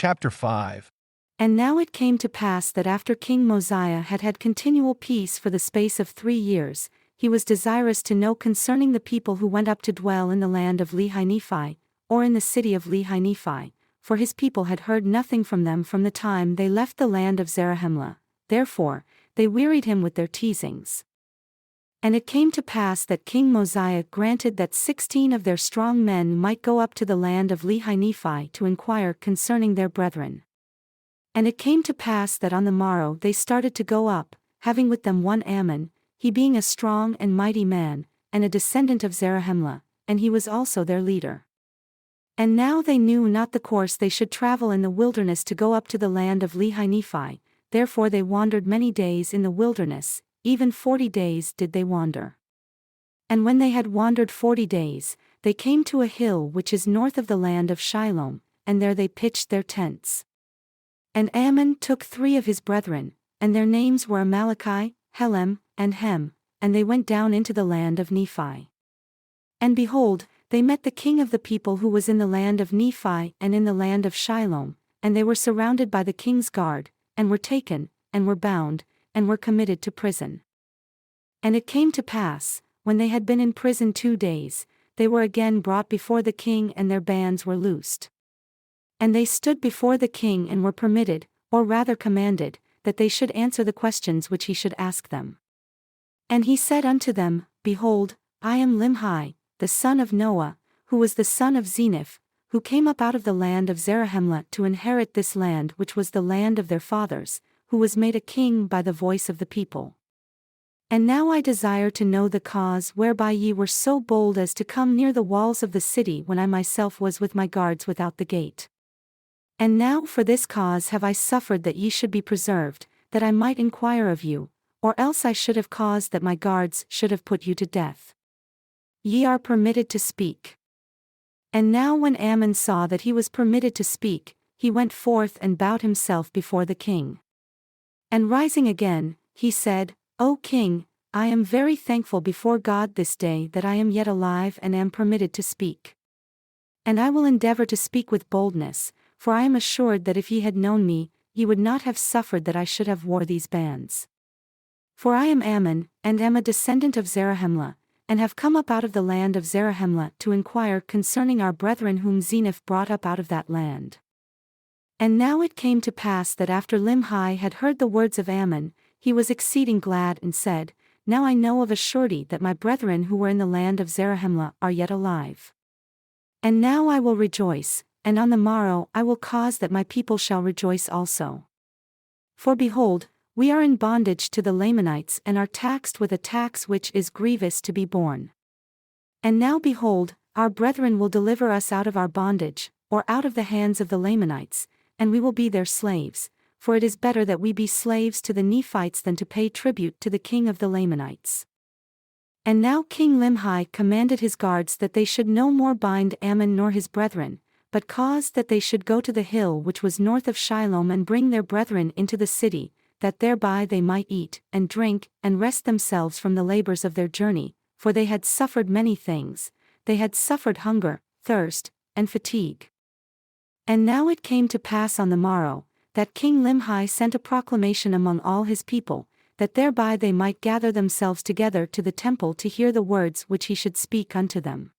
Chapter 5. And now it came to pass that after King Mosiah had had continual peace for the space of 3 years, he was desirous to know concerning the people who went up to dwell in the land of Lehi-Nephi, or in the city of Lehi-Nephi, for his people had heard nothing from them from the time they left the land of Zarahemla. Therefore, they wearied him with their teasings. And it came to pass that King Mosiah granted that 16 of their strong men might go up to the land of Lehi-Nephi to inquire concerning their brethren. And it came to pass that on the morrow they started to go up, having with them one Ammon, he being a strong and mighty man, and a descendant of Zarahemla, and he was also their leader. And now they knew not the course they should travel in the wilderness to go up to the land of Lehi-Nephi, therefore they wandered many days in the wilderness, even 40 days did they wander. And when they had wandered 40 days, they came to a hill which is north of the land of Shiloh, and there they pitched their tents. And Ammon took 3 of his brethren, and their names were Amaleki, Helem, and Hem, and they went down into the land of Nephi. And behold, they met the king of the people who was in the land of Nephi and in the land of Shiloh, and they were surrounded by the king's guard, and were taken, and were bound, and were committed to prison. And it came to pass, when they had been in prison 2 days, they were again brought before the king and their bands were loosed. And they stood before the king and were permitted, or rather commanded, that they should answer the questions which he should ask them. And he said unto them, Behold, I am Limhi, the son of Noah, who was the son of Zeniff, who came up out of the land of Zarahemla to inherit this land which was the land of their fathers, who was made a king by the voice of the people. And now I desire to know the cause whereby ye were so bold as to come near the walls of the city when I myself was with my guards without the gate. And now for this cause have I suffered that ye should be preserved, that I might inquire of you, or else I should have caused that my guards should have put you to death. Ye are permitted to speak. And now when Ammon saw that he was permitted to speak, he went forth and bowed himself before the king. And rising again, he said, O king, I am very thankful before God this day that I am yet alive and am permitted to speak. And I will endeavor to speak with boldness, for I am assured that if ye had known me, ye would not have suffered that I should have wore these bands. For I am Ammon, and am a descendant of Zarahemla, and have come up out of the land of Zarahemla to inquire concerning our brethren whom Zeniff brought up out of that land. And now it came to pass that after Limhi had heard the words of Ammon, he was exceeding glad and said, Now I know of a surety that my brethren who were in the land of Zarahemla are yet alive. And now I will rejoice, and on the morrow I will cause that my people shall rejoice also. For behold, we are in bondage to the Lamanites and are taxed with a tax which is grievous to be borne. And now behold, our brethren will deliver us out of our bondage, or out of the hands of the Lamanites, and we will be their slaves, for it is better that we be slaves to the Nephites than to pay tribute to the king of the Lamanites. And now King Limhi commanded his guards that they should no more bind Ammon nor his brethren, but caused that they should go to the hill which was north of Shiloh and bring their brethren into the city, that thereby they might eat, and drink, and rest themselves from the labors of their journey, for they had suffered many things, they had suffered hunger, thirst, and fatigue. And now it came to pass on the morrow, that King Limhi sent a proclamation among all his people, that thereby they might gather themselves together to the temple to hear the words which he should speak unto them.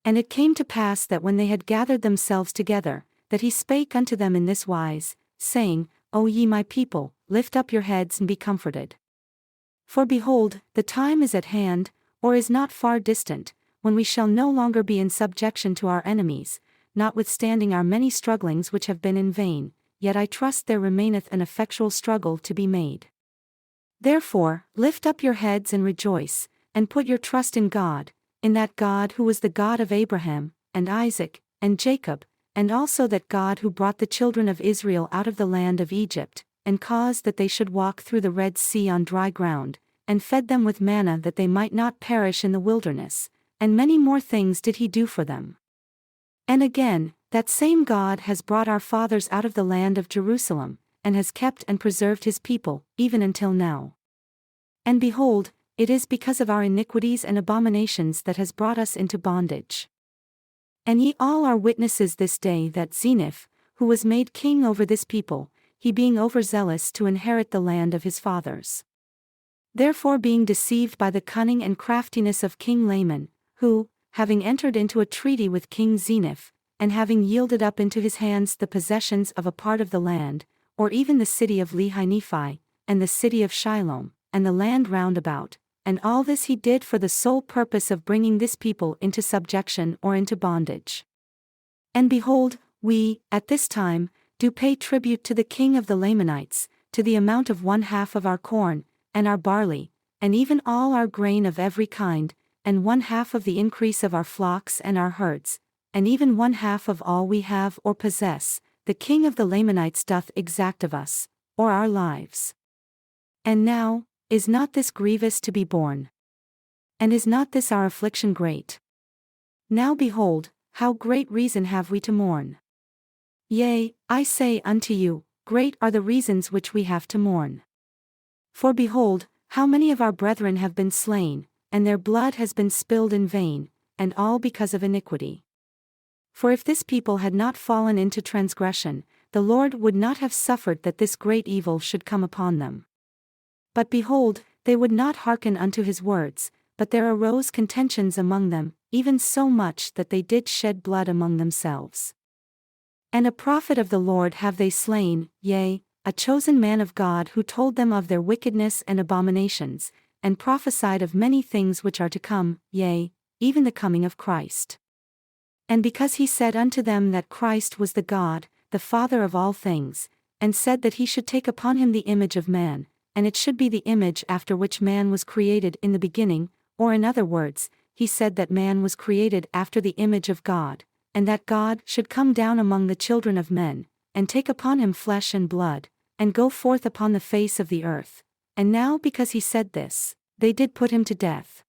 And it came to pass that when they had gathered themselves together, that he spake unto them in this wise, saying, O ye my people, lift up your heads and be comforted. For behold, the time is at hand, or is not far distant, when we shall no longer be in subjection to our enemies, notwithstanding our many strugglings which have been in vain, yet I trust there remaineth an effectual struggle to be made. Therefore, lift up your heads and rejoice, and put your trust in God, in that God who was the God of Abraham, and Isaac, and Jacob, and also that God who brought the children of Israel out of the land of Egypt, and caused that they should walk through the Red Sea on dry ground, and fed them with manna that they might not perish in the wilderness, and many more things did he do for them. And again, that same God has brought our fathers out of the land of Jerusalem, and has kept and preserved his people, even until now. And behold, it is because of our iniquities and abominations that has brought us into bondage. And ye all are witnesses this day that Zeniff, who was made king over this people, he being overzealous to inherit the land of his fathers. Therefore being deceived by the cunning and craftiness of King Laman, who, having entered into a treaty with King Zeniff, and having yielded up into his hands the possessions of a part of the land, or even the city of Lehi-Nephi, and the city of Shiloh, and the land round about, and all this he did for the sole purpose of bringing this people into subjection or into bondage. And behold, we, at this time, do pay tribute to the king of the Lamanites, to the amount of 1/2 of our corn, and our barley, and even all our grain of every kind, and 1/2 of the increase of our flocks and our herds, and even 1/2 of all we have or possess, the king of the Lamanites doth exact of us, or our lives. And now, is not this grievous to be borne? And is not this our affliction great? Now behold, how great reason have we to mourn? Yea, I say unto you, great are the reasons which we have to mourn. For behold, how many of our brethren have been slain, and their blood has been spilled in vain, and all because of iniquity. For if this people had not fallen into transgression, the Lord would not have suffered that this great evil should come upon them. But behold, they would not hearken unto his words, but there arose contentions among them, even so much that they did shed blood among themselves. And a prophet of the Lord have they slain, yea, a chosen man of God who told them of their wickedness and abominations, and prophesied of many things which are to come, yea, even the coming of Christ. And because he said unto them that Christ was the God, the Father of all things, and said that he should take upon him the image of man, and it should be the image after which man was created in the beginning, or in other words, he said that man was created after the image of God, and that God should come down among the children of men, and take upon him flesh and blood, and go forth upon the face of the earth. And now because he said this, they did put him to death.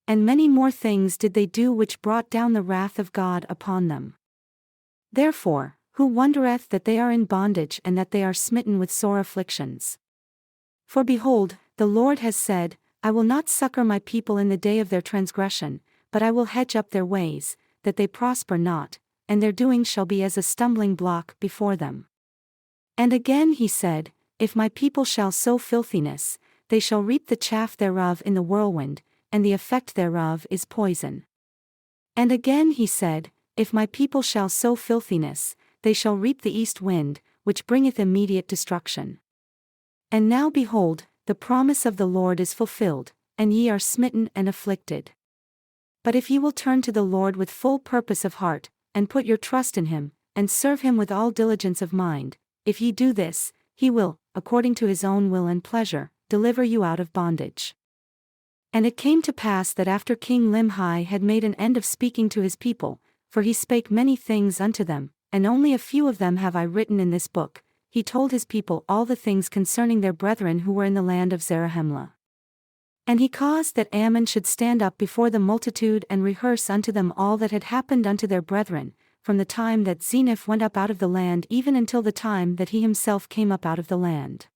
And many more things did they do which brought down the wrath of God upon them. Therefore, who wondereth that they are in bondage and that they are smitten with sore afflictions? For behold, the Lord has said, I will not succor my people in the day of their transgression, but I will hedge up their ways, that they prosper not, and their doings shall be as a stumbling block before them. And again he said, If my people shall sow filthiness, they shall reap the chaff thereof in the whirlwind, and the effect thereof is poison. And again he said, If my people shall sow filthiness, they shall reap the east wind, which bringeth immediate destruction. And now behold, the promise of the Lord is fulfilled, and ye are smitten and afflicted. But if ye will turn to the Lord with full purpose of heart, and put your trust in him, and serve him with all diligence of mind, if ye do this, he will, according to his own will and pleasure, deliver you out of bondage. And it came to pass that after King Limhi had made an end of speaking to his people, for he spake many things unto them, and only a few of them have I written in this book, he told his people all the things concerning their brethren who were in the land of Zarahemla. And he caused that Ammon should stand up before the multitude and rehearse unto them all that had happened unto their brethren, from the time that Zeniff went up out of the land even until the time that he himself came up out of the land.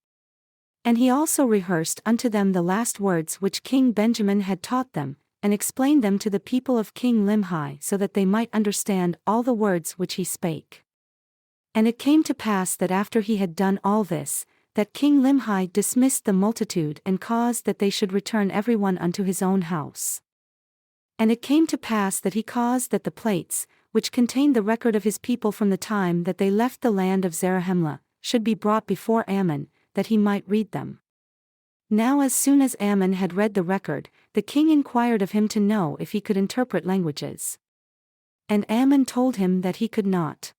And he also rehearsed unto them the last words which King Benjamin had taught them, and explained them to the people of King Limhi so that they might understand all the words which he spake. And it came to pass that after he had done all this, that King Limhi dismissed the multitude and caused that they should return every one unto his own house. And it came to pass that he caused that the plates, which contained the record of his people from the time that they left the land of Zarahemla, should be brought before Ammon, that he might read them. Now as soon as Ammon had read the record, the king inquired of him to know if he could interpret languages. And Ammon told him that he could not.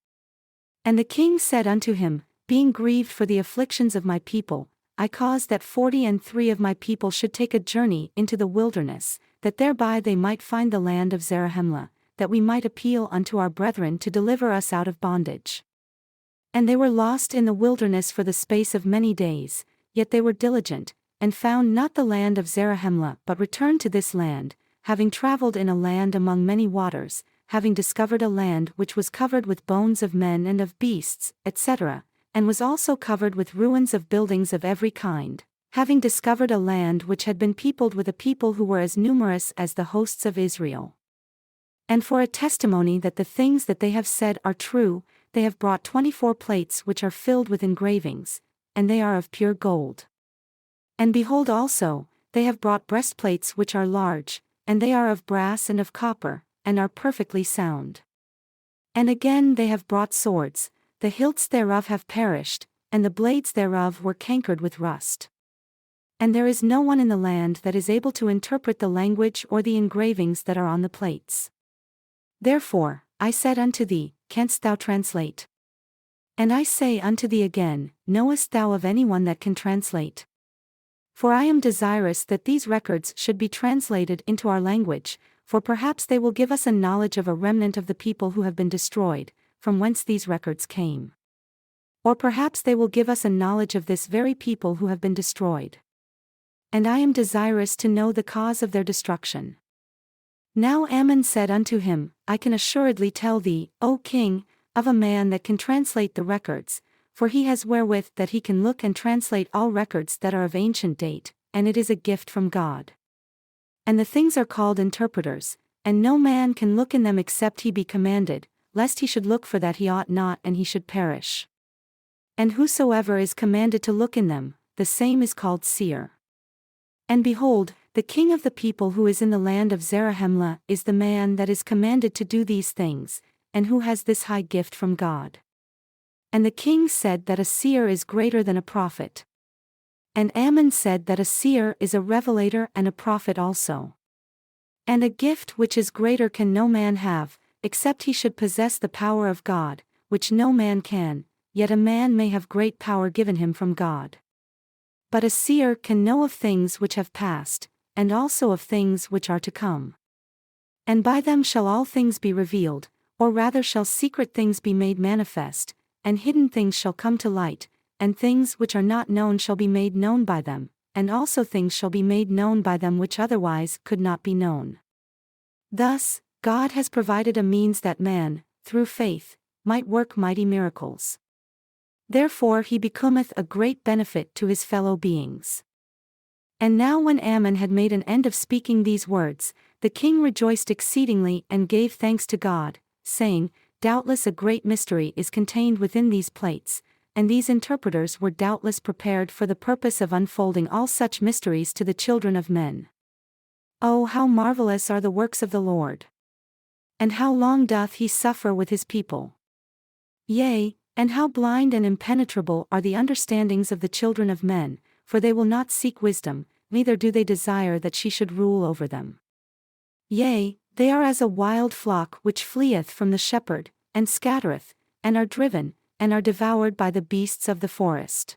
And the king said unto him, Being grieved for the afflictions of my people, I caused that 43 of my people should take a journey into the wilderness, that thereby they might find the land of Zarahemla, that we might appeal unto our brethren to deliver us out of bondage. And they were lost in the wilderness for the space of many days, yet they were diligent, and found not the land of Zarahemla but returned to this land, having travelled in a land among many waters, having discovered a land which was covered with bones of men and of beasts, etc., and was also covered with ruins of buildings of every kind, having discovered a land which had been peopled with a people who were as numerous as the hosts of Israel. And for a testimony that the things that they have said are true, they have brought 24 plates which are filled with engravings, and they are of pure gold. And behold also, they have brought breastplates which are large, and they are of brass and of copper, and are perfectly sound. And again they have brought swords, the hilts thereof have perished, and the blades thereof were cankered with rust. And there is no one in the land that is able to interpret the language or the engravings that are on the plates. Therefore, I said unto thee, Canst thou translate? And I say unto thee again, Knowest thou of any one that can translate? For I am desirous that these records should be translated into our language, for perhaps they will give us a knowledge of a remnant of the people who have been destroyed, from whence these records came. Or perhaps they will give us a knowledge of this very people who have been destroyed. And I am desirous to know the cause of their destruction. Now Ammon said unto him, I can assuredly tell thee, O king, of a man that can translate the records, for he has wherewith that he can look and translate all records that are of ancient date, and it is a gift from God. And the things are called interpreters, and no man can look in them except he be commanded, lest he should look for that he ought not and he should perish. And whosoever is commanded to look in them, the same is called seer. And behold, the king of the people who is in the land of Zarahemla is the man that is commanded to do these things, and who has this high gift from God. And the king said that a seer is greater than a prophet. And Ammon said that a seer is a revelator and a prophet also. And a gift which is greater can no man have, except he should possess the power of God, which no man can, yet a man may have great power given him from God. But a seer can know of things which have passed, and also of things which are to come. And by them shall all things be revealed, or rather shall secret things be made manifest, and hidden things shall come to light, and things which are not known shall be made known by them, and also things shall be made known by them which otherwise could not be known. Thus, God has provided a means that man, through faith, might work mighty miracles. Therefore he becometh a great benefit to his fellow beings. And now when Ammon had made an end of speaking these words, the king rejoiced exceedingly and gave thanks to God, saying, Doubtless a great mystery is contained within these plates, and these interpreters were doubtless prepared for the purpose of unfolding all such mysteries to the children of men. Oh, how marvelous are the works of the Lord! And how long doth he suffer with his people? Yea, and how blind and impenetrable are the understandings of the children of men, for they will not seek wisdom, neither do they desire that she should rule over them. Yea, they are as a wild flock which fleeth from the shepherd, and scattereth, and are driven, and are devoured by the beasts of the forest.